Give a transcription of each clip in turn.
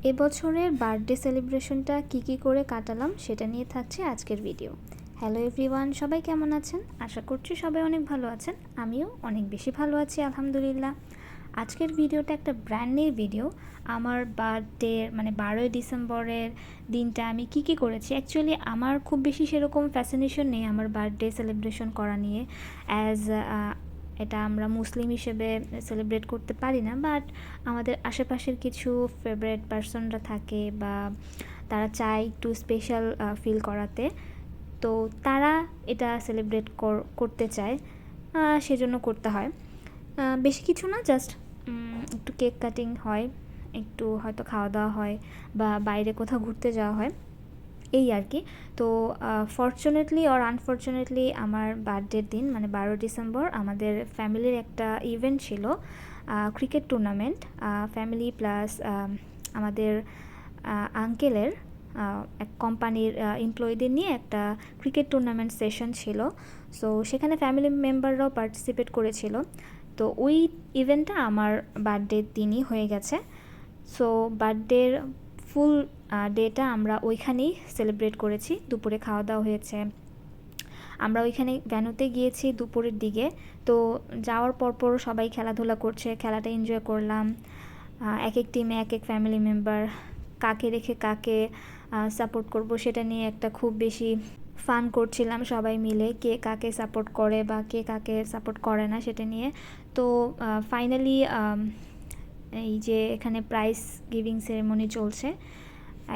এবছরের বার্থডে সেলিব্রেশনটা কী করে কাটালাম সেটা নিয়ে থাকছে আজকের ভিডিও। হ্যালো এভরিওয়ান, সবাই কেমন আছেন? আশা করছি সবাই অনেক ভালো আছেন। আমিও অনেক বেশি ভালো আছি আলহামদুলিল্লাহ। আজকের ভিডিওটা একটা ব্র্যান্ড নিউ ভিডিও। আমার বার্থডে মানে 12ই ডিসেম্বরের দিনটা আমি কী করেছি। অ্যাকচুয়ালি আমার খুব বেশি সেরকম ফ্যাসিনেশন নেই আমার বার্থডে সেলিব্রেশন করা নিয়ে, অ্যাজ এটা আমরা মুসলিম হিসেবে সেলিব্রেট করতে পারি না, বাট আমাদের আশেপাশের কিছু ফেভারিট পার্সনরা থাকে বা তারা চায় একটু স্পেশাল ফিল করাতে, তো তারা এটা সেলিব্রেট করতে চায়, সেজন্য করতে হয়। বেশি কিছু না, জাস্ট একটু কেক কাটিং হয়, একটু হয়তো খাওয়া দাওয়া হয় বা বাইরে কোথাও ঘুরতে যাওয়া হয়, এই আর কি। তো ফর্চুনেটলি অর আনফর্চুনেটলি আমার বার্থডের দিন মানে 12 ডিসেম্বর আমাদের ফ্যামিলির একটা ইভেন্ট ছিল, ক্রিকেট টুর্নামেন্ট। ফ্যামিলি প্লাস আমাদের আঙ্কেলের এক কোম্পানির এমপ্লয়ীদের নিয়ে একটা ক্রিকেট টুর্নামেন্ট সেশন ছিল। সো সেখানে ফ্যামিলি মেম্বাররাও পার্টিসিপেট করেছিল। তো ওই ইভেন্টটা আমার বার্থডের দিনই হয়ে গেছে। সো বার্থডের ফুল ডেটা আমরা ওইখানেই সেলিব্রেট করেছি। দুপুরে খাওয়া দাওয়া হয়েছে, আমরা ওইখানে ভ্যানুতে গিয়েছি দুপুরের দিকে। তো যাওয়ার পরপর সবাই খেলাধুলা করছে, খেলাটা এনজয় করলাম। এক এক টিমে এক এক ফ্যামিলি মেম্বার, কাকে রেখে কাকে সাপোর্ট করব সেটা নিয়ে একটা খুব বেশি ফান করছিলাম সবাই মিলে, কে কাকে সাপোর্ট করে বা কে কাকে সাপোর্ট করে না সেটা নিয়ে। তো ফাইনালি এই যে এখানে প্রাইজ গিভিং সেরেমনি চলছে,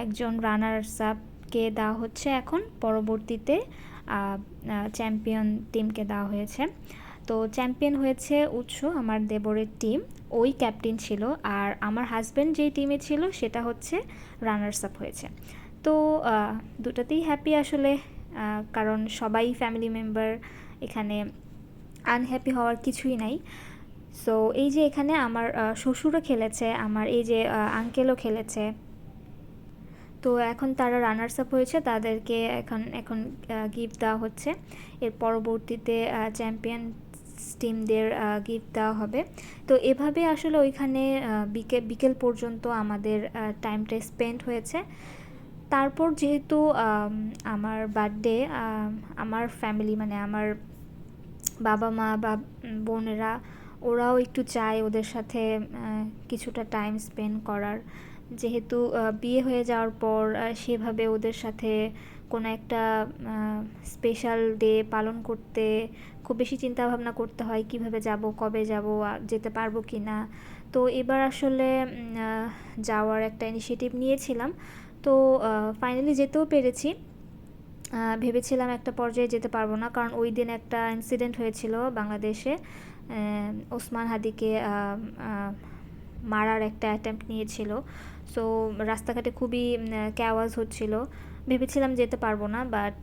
একজন রানার্স আপকে দেওয়া হচ্ছে এখন, পরবর্তীতে চ্যাম্পিয়ন টিমকে দেওয়া হয়েছে। তো চ্যাম্পিয়ন হয়েছে উৎস, আমার দেবরের টিম, ওই ক্যাপ্টেন ছিল। আর আমার হাজব্যান্ড যেই টিমে ছিল সেটা হচ্ছে রানার্স আপ হয়েছে। তো দুটাতেই হ্যাপি আসলে, কারণ সবাই ফ্যামিলি মেম্বার, এখানে আনহ্যাপি হওয়ার কিছুই নাই। সো এই যে এখানে আমার শ্বশুরও খেলেছে, আমার এই যে আঙ্কেলও খেলেছে। তো এখন তারা রানার্স আপ হয়েছে, তাদেরকে এখন গিফট দেওয়া হচ্ছে। এর পরবর্তীতে চ্যাম্পিয়ন টিমদের গিফট দেওয়া হবে। তো এভাবে আসলে ওইখানে বিকেল পর্যন্ত আমাদের টাইমটা স্পেন্ড হয়েছে। তারপর যেহেতু আমার বার্থডে, আমার ফ্যামিলি মানে আমার বাবা মা বা বোনেরা, ওরাও একটু চায় ওদের সাথে কিছুটা টাইম স্পেন্ড করার। যেহেতু বিয়ে হয়ে যাওয়ার পর সেভাবে ওদের সাথে কোনো একটা স্পেশাল ডে পালন করতে খুব বেশি চিন্তাভাবনা করতে হয়, কিভাবে যাব, কবে যাব, যেতে পারবো কি না। তো এবার আসলে যাওয়ার একটা ইনিশিয়েটিভ নিয়েছিলাম। তো ফাইনালি যেতেও পেরেছি। ভেবেছিলাম একটা পর্যায়ে যেতে পারবো না, কারণ ওই দিন একটা ইনসিডেন্ট হয়েছিল বাংলাদেশে, ওসমান হাদিকে মারার একটা অ্যাটেম্প্ট নিয়েছিল। সো রাস্তাঘাটে খুবই ক্যাওয়াজ হচ্ছিল, ভেবেছিলাম যেতে পারবো না, বাট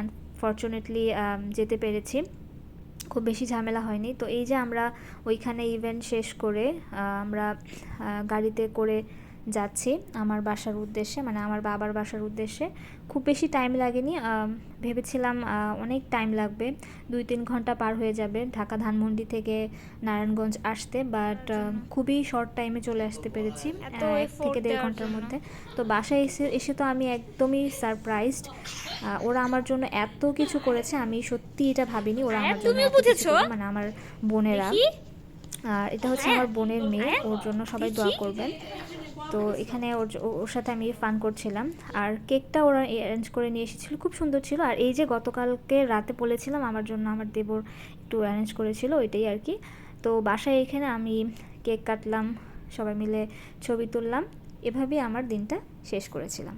আনফর্চুনেটলি যেতে পেরেছি। খুব বেশি ঝামেলা হয়নি। তো এই যে আমরা ওইখানে ইভেন্ট শেষ করে আমরা গাড়িতে করে যাচ্ছি আমার বাসার উদ্দেশ্যে, মানে আমার বাবার বাসার উদ্দেশ্যে। খুব বেশি টাইম লাগেনি, ভেবেছিলাম অনেক টাইম লাগবে, 2-3 ঘন্টা পার হয়ে যাবে ঢাকা ধানমন্ডি থেকে নারায়ণগঞ্জ আসতে, বাট খুবই শর্ট টাইমে চলে আসতে পেরেছি, 1 থেকে 1.5 ঘন্টার মধ্যে। তো বাসায় এসে তো আমি একদমই সারপ্রাইজড। ওরা আমার জন্য এত কিছু করেছে, আমি সত্যি এটা ভাবিনি ওরা আমার জন্য এত কিছু করবে, মানে আমার বোনেরা। আর এটা হচ্ছে আমার বোনের মেয়ে, ওর জন্য সবাই দোয়া করবেন। তো এখানে ওর সাথে আমি ফান করছিলাম, আর কেকটা ওরা অ্যারেঞ্জ করে নিয়ে এসেছিলো, খুব সুন্দর ছিল। আর এই যে গতকালকে রাতে বলেছিলাম আমার জন্য আমার দেবর একটু অ্যারেঞ্জ করেছিল, ওইটাই আর কি। তো বাসায় এখানে আমি কেক কাটলাম, সবাই মিলে ছবি তুললাম, এভাবেই আমার দিনটা শেষ করেছিলাম।